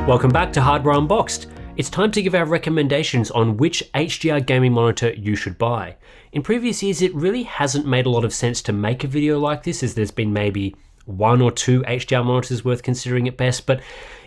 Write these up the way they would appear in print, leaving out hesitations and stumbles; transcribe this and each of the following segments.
Welcome back to Hardware Unboxed. It's time to give our recommendations on which HDR gaming monitor you should buy. In previous years, it really hasn't made a lot of sense to make a video like this, as there's been maybe one or two HDR monitors worth considering at best, but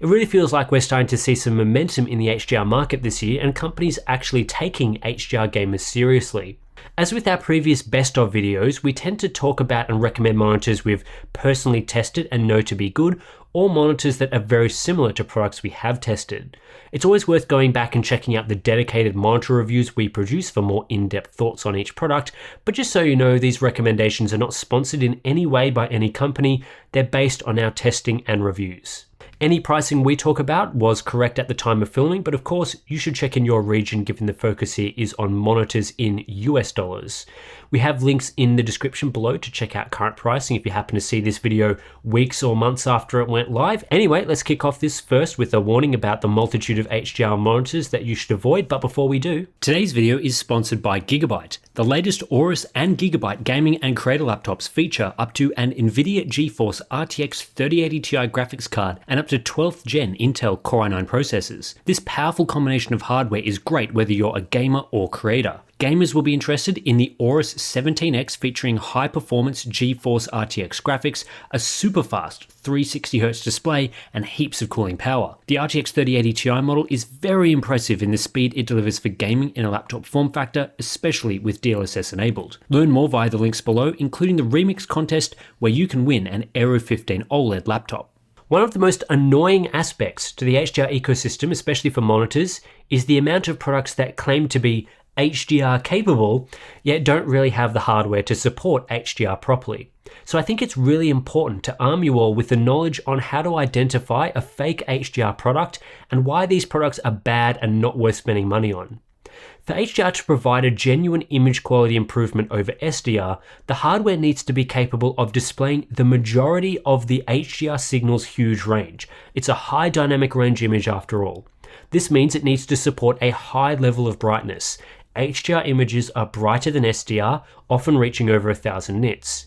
it really feels like we're starting to see some momentum in the HDR market this year and companies actually taking HDR gamers seriously. As with our previous best of videos, we tend to talk about and recommend monitors we've personally tested and know to be good, or monitors that are very similar to products we have tested. It's always worth going back and checking out the dedicated monitor reviews we produce for more in-depth thoughts on each product, but just so you know, these recommendations are not sponsored in any way by any company, they're based on our testing and reviews. Any pricing we talk about was correct at the time of filming, but of course you should check in your region given the focus here is on monitors in US dollars. We have links in the description below to check out current pricing if you happen to see this video weeks or months after it went live. Anyway, let's kick off this first with a warning about the multitude of HDR monitors that you should avoid, but before we do, today's video is sponsored by Gigabyte. The latest Aorus and Gigabyte gaming and creator laptops feature up to an NVIDIA GeForce RTX 3080 Ti graphics card and up to 12th gen Intel Core i9 processors. This powerful combination of hardware is great whether you're a gamer or creator. Gamers will be interested in the Aorus 17X featuring high-performance GeForce RTX graphics, a super-fast 360Hz display, and heaps of cooling power. The RTX 3080 Ti model is very impressive in the speed it delivers for gaming in a laptop form factor, especially with DLSS enabled. Learn more via the links below, including the Remix contest where you can win an Aero 15 OLED laptop. One of the most annoying aspects to the HDR ecosystem, especially for monitors, is the amount of products that claim to be HDR capable, yet don't really have the hardware to support HDR properly. So I think it's really important to arm you all with the knowledge on how to identify a fake HDR product and why these products are bad and not worth spending money on. For HDR to provide a genuine image quality improvement over SDR, the hardware needs to be capable of displaying the majority of the HDR signal's huge range. It's a high dynamic range image after all. This means it needs to support a high level of brightness. HDR images are brighter than SDR, often reaching over 1000 nits.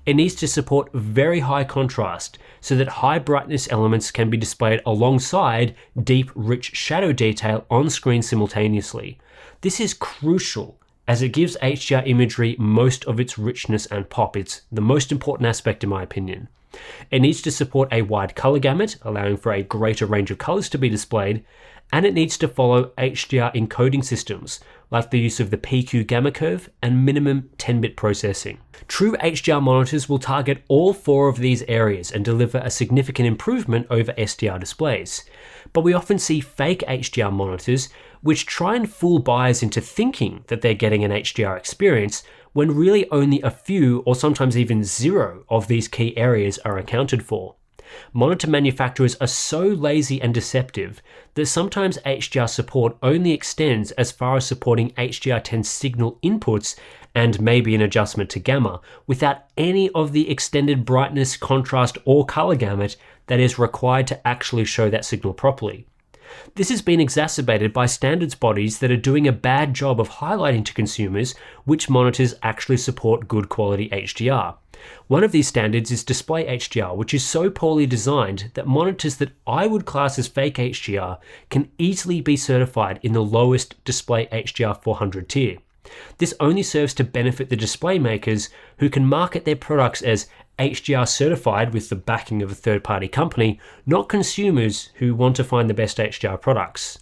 It needs to support very high contrast so that high brightness elements can be displayed alongside deep, rich shadow detail on screen simultaneously. This is crucial as it gives HDR imagery most of its richness and pop. It's the most important aspect in my opinion. It needs to support a wide color gamut, allowing for a greater range of colors to be displayed, and it needs to follow HDR encoding systems, like the use of the PQ gamma curve and minimum 10-bit processing. True HDR monitors will target all four of these areas and deliver a significant improvement over SDR displays. But we often see fake HDR monitors which try and fool buyers into thinking that they're getting an HDR experience when really only a few or sometimes even zero of these key areas are accounted for. Monitor manufacturers are so lazy and deceptive that sometimes HDR support only extends as far as supporting HDR10 signal inputs and maybe an adjustment to gamma, without any of the extended brightness, contrast, or color gamut that is required to actually show that signal properly. This has been exacerbated by standards bodies that are doing a bad job of highlighting to consumers which monitors actually support good quality HDR. One of these standards is Display HDR, which is so poorly designed that monitors that I would class as fake HDR can easily be certified in the lowest Display HDR 400 tier. This only serves to benefit the display makers who can market their products as HDR certified with the backing of a third-party company, not consumers who want to find the best HDR products.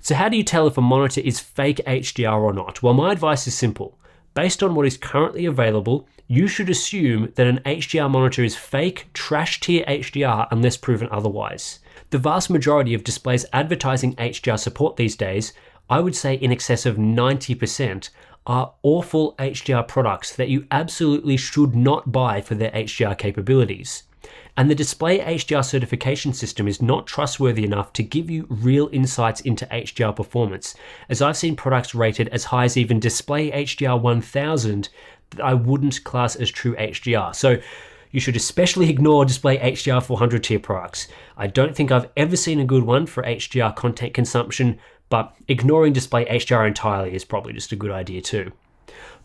So how do you tell if a monitor is fake HDR or not? Well, my advice is simple. Based on what is currently available, you should assume that an HDR monitor is fake, trash tier HDR unless proven otherwise. The vast majority of displays advertising HDR support these days, I would say in excess of 90%, are awful HDR products that you absolutely should not buy for their HDR capabilities. And the Display HDR certification system is not trustworthy enough to give you real insights into HDR performance, as I've seen products rated as high as even Display HDR 1000 that I wouldn't class as true HDR. So you should especially ignore Display HDR 400 tier products. I don't think I've ever seen a good one for HDR content consumption, but ignoring Display HDR entirely is probably just a good idea too.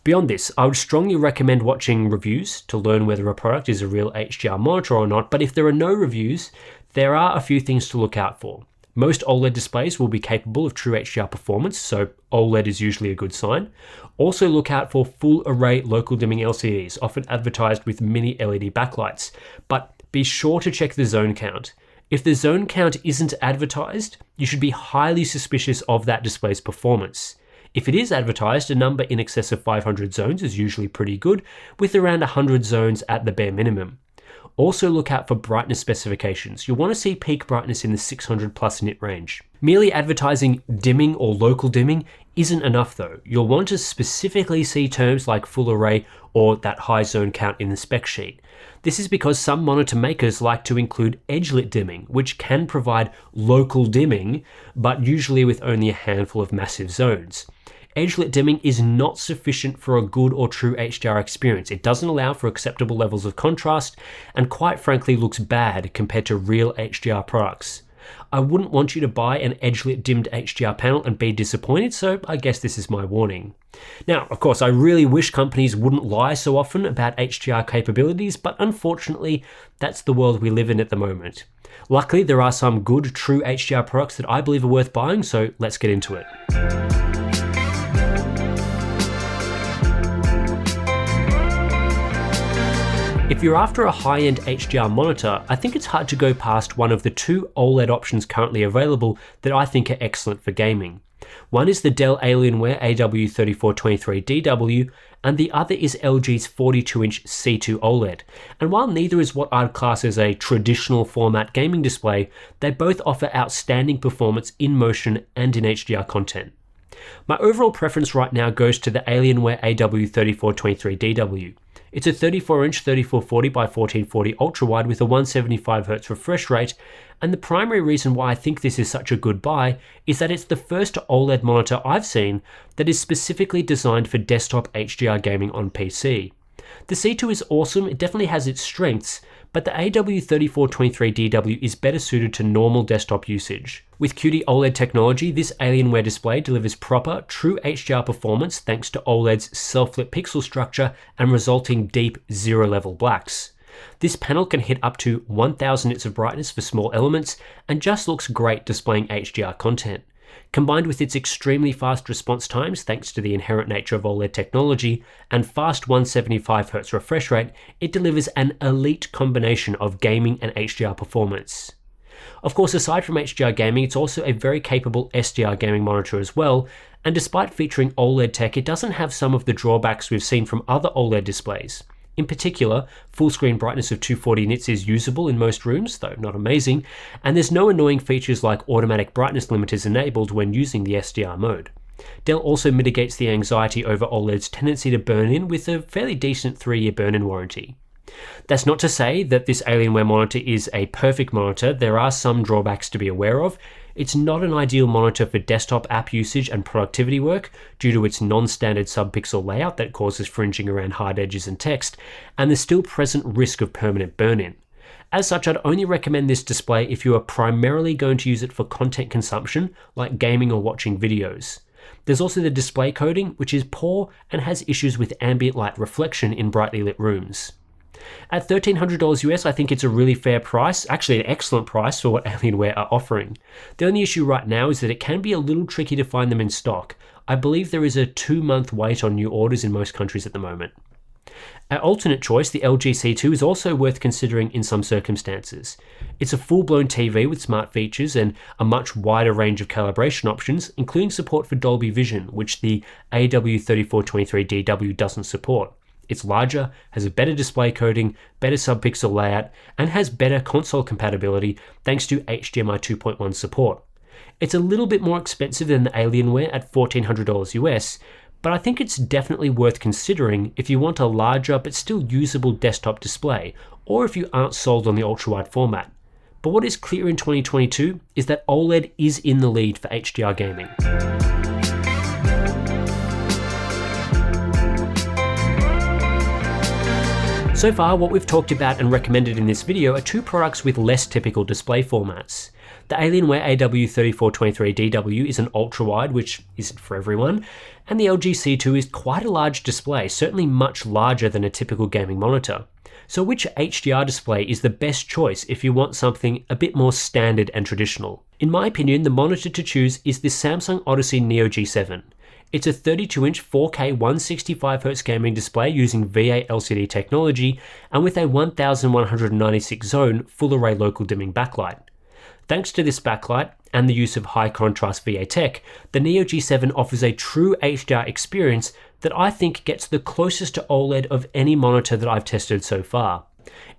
Beyond this, I would strongly recommend watching reviews to learn whether a product is a real HDR monitor or not, but if there are no reviews, there are a few things to look out for. Most OLED displays will be capable of true HDR performance, so OLED is usually a good sign. Also look out for full array local dimming LCDs, often advertised with mini LED backlights, but be sure to check the zone count. If the zone count isn't advertised, you should be highly suspicious of that display's performance. If it is advertised, a number in excess of 500 zones is usually pretty good, with around 100 zones at the bare minimum. Also look out for brightness specifications. You'll want to see peak brightness in the 600 plus nit range. Merely advertising dimming or local dimming isn't enough though. You'll want to specifically see terms like full array or that high zone count in the spec sheet. This is because some monitor makers like to include edge-lit dimming, which can provide local dimming, but usually with only a handful of massive zones. Edge-lit dimming is not sufficient for a good or true HDR experience. It doesn't allow for acceptable levels of contrast and quite frankly looks bad compared to real HDR products. I wouldn't want you to buy an edge-lit dimmed HDR panel and be disappointed, so I guess this is my warning. Now, of course, I really wish companies wouldn't lie so often about HDR capabilities, but unfortunately, that's the world we live in at the moment. Luckily, there are some good, true HDR products that I believe are worth buying, so let's get into it. If you're after a high-end HDR monitor, I think it's hard to go past one of the two OLED options currently available that I think are excellent for gaming. One is the Dell Alienware AW3423DW, and the other is LG's 42-inch C2 OLED. And while neither is what I'd class as a traditional format gaming display, they both offer outstanding performance in motion and in HDR content. My overall preference right now goes to the Alienware AW3423DW. It's a 34-inch 3440 by 1440 ultra-wide with a 175Hz refresh rate, and the primary reason why I think this is such a good buy is that it's the first OLED monitor I've seen that is specifically designed for desktop HDR gaming on PC. The C2 is awesome, it definitely has its strengths, but the AW3423DW is better suited to normal desktop usage. With QD OLED technology, this Alienware display delivers proper, true HDR performance thanks to OLED's self-lit pixel structure and resulting deep zero-level blacks. This panel can hit up to 1000 nits of brightness for small elements and just looks great displaying HDR content. Combined with its extremely fast response times thanks to the inherent nature of OLED technology and fast 175Hz refresh rate, it delivers an elite combination of gaming and HDR performance. Of course, aside from HDR gaming, it's also a very capable SDR gaming monitor as well, and despite featuring OLED tech, it doesn't have some of the drawbacks we've seen from other OLED displays. In particular, full screen brightness of 240 nits is usable in most rooms, though not amazing, and there's no annoying features like automatic brightness limiters enabled when using the SDR mode. Dell also mitigates the anxiety over OLED's tendency to burn in with a fairly decent 3-year burn-in warranty. That's not to say that this Alienware monitor is a perfect monitor. There are some drawbacks to be aware of. It's not an ideal monitor for desktop app usage and productivity work due to its non-standard subpixel layout that causes fringing around hard edges and text, and the still present risk of permanent burn-in. As such, I'd only recommend this display if you are primarily going to use it for content consumption, like gaming or watching videos. There's also the display coding, which is poor and has issues with ambient light reflection in brightly lit rooms. At $1,300 US, I think it's a really fair price, actually an excellent price for what Alienware are offering. The only issue right now is that it can be a little tricky to find them in stock. I believe there is a 2-month wait on new orders in most countries at the moment. Our alternate choice, the LG C2, is also worth considering in some circumstances. It's a full-blown TV with smart features and a much wider range of calibration options, including support for Dolby Vision, which the AW3423DW doesn't support. It's larger, has a better display coding, better subpixel layout, and has better console compatibility thanks to HDMI 2.1 support. It's a little bit more expensive than the Alienware at $1,400 US, but I think it's definitely worth considering if you want a larger but still usable desktop display, or if you aren't sold on the ultra-wide format. But what is clear in 2022 is that OLED is in the lead for HDR gaming. So far, what we've talked about and recommended in this video are two products with less typical display formats. The Alienware AW3423DW is an ultra-wide, which isn't for everyone, and the LG C2 is quite a large display, certainly much larger than a typical gaming monitor. So which HDR display is the best choice if you want something a bit more standard and traditional? In my opinion, the monitor to choose is the Samsung Odyssey Neo G7. It's a 32-inch 4K 165Hz gaming display using VA LCD technology and with a 1196 zone full array local dimming backlight. Thanks to this backlight and the use of high contrast VA tech, the Neo G7 offers a true HDR experience that I think gets the closest to OLED of any monitor that I've tested so far.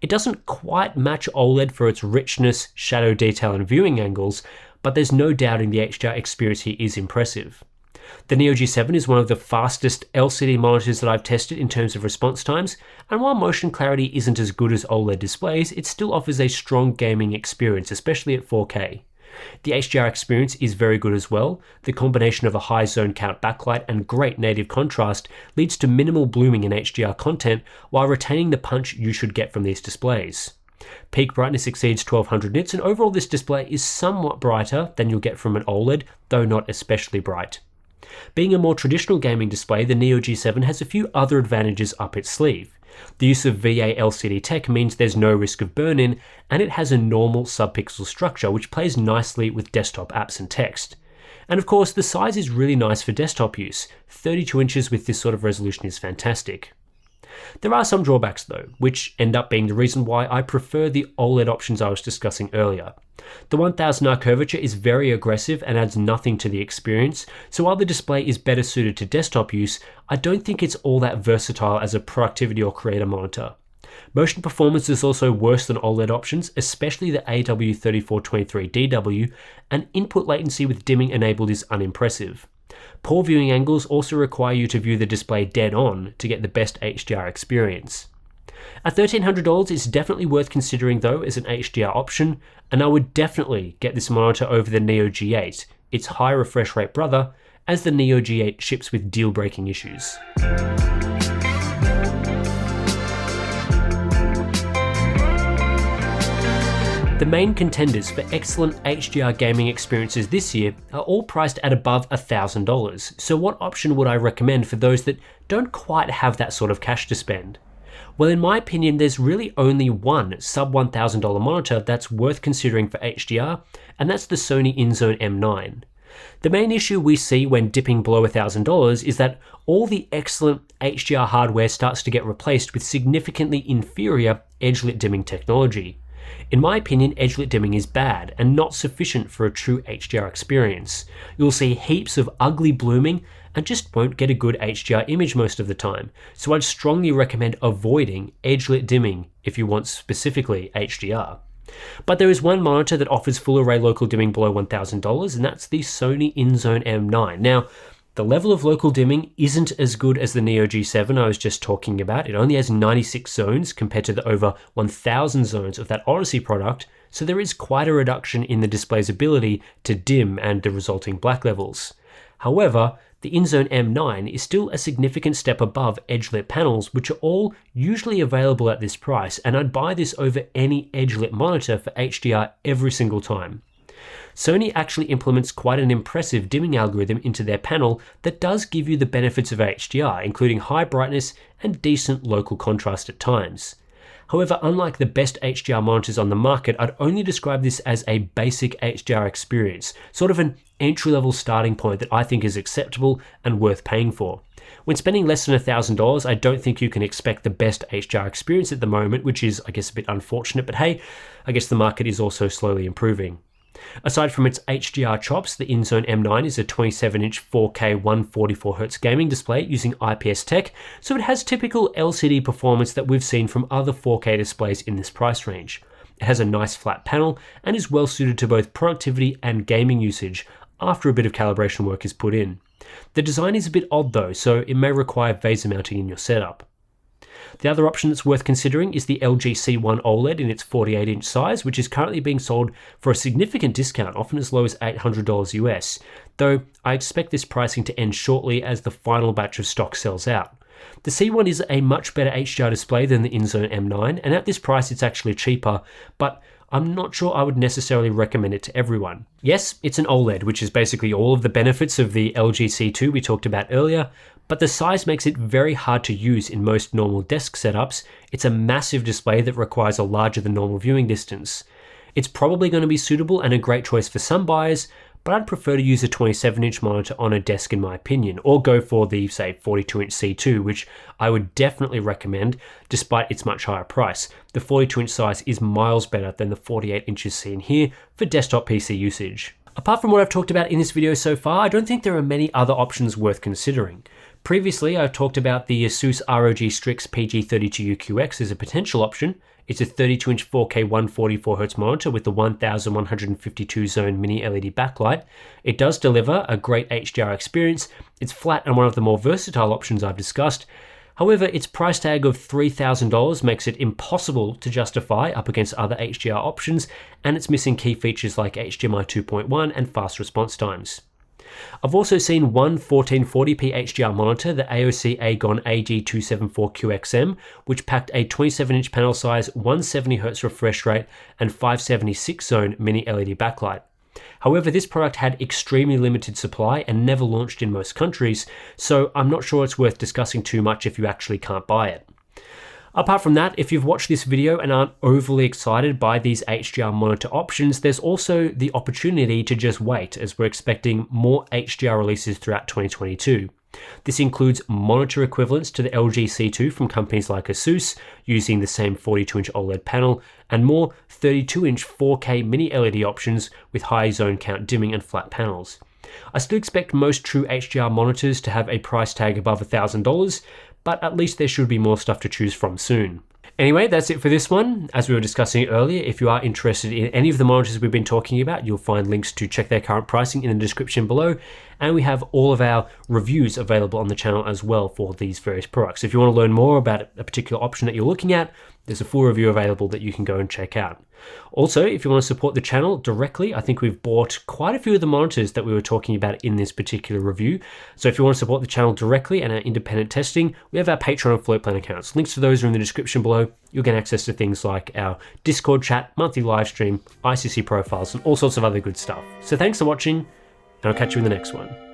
It doesn't quite match OLED for its richness, shadow detail and viewing angles, but there's no doubting the HDR experience here is impressive. The Neo G7 is one of the fastest LCD monitors that I've tested in terms of response times, and while motion clarity isn't as good as OLED displays, it still offers a strong gaming experience, especially at 4K. The HDR experience is very good as well. The combination of a high zone count backlight and great native contrast leads to minimal blooming in HDR content while retaining the punch you should get from these displays. Peak brightness exceeds 1200 nits, and overall this display is somewhat brighter than you'll get from an OLED, though not especially bright. Being a more traditional gaming display, the Neo G7 has a few other advantages up its sleeve. The use of VA LCD tech means there's no risk of burn-in, and it has a normal subpixel structure which plays nicely with desktop apps and text. And of course, the size is really nice for desktop use. 32 inches with this sort of resolution is fantastic. There are some drawbacks though, which end up being the reason why I prefer the OLED options I was discussing earlier. The 1000R curvature is very aggressive and adds nothing to the experience, so while the display is better suited to desktop use, I don't think it's all that versatile as a productivity or creator monitor. Motion performance is also worse than OLED options, especially the AW3423DW, and input latency with dimming enabled is unimpressive. Poor viewing angles also require you to view the display dead on to get the best HDR experience. At $1,300, it's definitely worth considering though as an HDR option, and I would definitely get this monitor over the Neo G8, its high refresh rate brother, as the Neo G8 ships with deal-breaking issues. The main contenders for excellent HDR gaming experiences this year are all priced at above $1,000, so what option would I recommend for those that don't quite have that sort of cash to spend? Well, in my opinion, there's really only one sub $1,000 monitor that's worth considering for HDR, and that's the Sony InZone M9. The main issue we see when dipping below $1,000 is that all the excellent HDR hardware starts to get replaced with significantly inferior edge-lit dimming technology. In my opinion, edge-lit dimming is bad and not sufficient for a true HDR experience. You'll see heaps of ugly blooming and just won't get a good HDR image most of the time, so I'd strongly recommend avoiding edge-lit dimming if you want specifically HDR. But there is one monitor that offers full array local dimming below $1,000, and that's the Sony InZone M9. Now, the level of local dimming isn't as good as the Neo G7 I was just talking about. It only has 96 zones compared to the over 1000 zones of that Odyssey product, so there is quite a reduction in the display's ability to dim and the resulting black levels. However, the InZone M9 is still a significant step above edge-lit panels, which are all usually available at this price, and I'd buy this over any edge-lit monitor for HDR every single time. Sony actually implements quite an impressive dimming algorithm into their panel that does give you the benefits of HDR, including high brightness and decent local contrast at times. However, unlike the best HDR monitors on the market, I'd only describe this as a basic HDR experience, sort of an entry-level starting point that I think is acceptable and worth paying for. When spending less than $1,000, I don't think you can expect the best HDR experience at the moment, which is, I guess, a bit unfortunate, but hey, I guess the market is also slowly improving. Aside from its HDR chops, the InZone M9 is a 27-inch 4K 144Hz gaming display using IPS tech, so it has typical LCD performance that we've seen from other 4K displays in this price range. It has a nice flat panel and is well suited to both productivity and gaming usage after a bit of calibration work is put in. The design is a bit odd though, so it may require VESA mounting in your setup. The other option that's worth considering is the LG C1 OLED in its 48-inch size, which is currently being sold for a significant discount, often as low as $800 US, though I expect this pricing to end shortly as the final batch of stock sells out. The C1 is a much better HDR display than the InZone M9, and at this price it's actually cheaper, but I'm not sure I would necessarily recommend it to everyone. Yes, it's an OLED, which is basically all of the benefits of the LG C2 we talked about earlier, but the size makes it very hard to use in most normal desk setups. It's a massive display that requires a larger than normal viewing distance. It's probably going to be suitable and a great choice for some buyers, but I'd prefer to use a 27-inch monitor on a desk in my opinion, or go for the, say, 42-inch C2, which I would definitely recommend despite its much higher price. The 42-inch size is miles better than the 48 inches seen here for desktop PC usage. Apart from what I've talked about in this video so far, I don't think there are many other options worth considering. Previously, I've talked about the Asus ROG Strix PG32UQX as a potential option. It's a 32-inch 4K 144Hz monitor with the 1152 zone mini LED backlight. It does deliver a great HDR experience. It's flat and one of the more versatile options I've discussed. However, its price tag of $3,000 makes it impossible to justify up against other HDR options, and it's missing key features like HDMI 2.1 and fast response times. I've also seen one 1440p HDR monitor, the AOC Agon AG274QXM, which packed a 27-inch panel size, 170Hz refresh rate, and 576 zone mini LED backlight. However, this product had extremely limited supply and never launched in most countries, so I'm not sure it's worth discussing too much if you actually can't buy it. Apart from that, if you've watched this video and aren't overly excited by these HDR monitor options, there's also the opportunity to just wait, as we're expecting more HDR releases throughout 2022. This includes monitor equivalents to the LG C2 from companies like Asus, using the same 42-inch OLED panel, and more 32-inch 4K mini LED options with high zone count dimming and flat panels. I still expect most true HDR monitors to have a price tag above $1,000, but at least there should be more stuff to choose from soon. Anyway, that's it for this one. As we were discussing earlier, if you are interested in any of the monitors we've been talking about, you'll find links to check their current pricing in the description below. And we have all of our reviews available on the channel as well for these various products. If you want to learn more about a particular option that you're looking at, there's a full review available that you can go and check out. Also, if you want to support the channel directly, I think we've bought quite a few of the monitors that we were talking about in this particular review. So if you want to support the channel directly and our independent testing, we have our Patreon and Float Plan accounts. Links to those are in the description below. You'll get access to things like our Discord chat, monthly live stream, ICC profiles, and all sorts of other good stuff. So thanks for watching, and I'll catch you in the next one.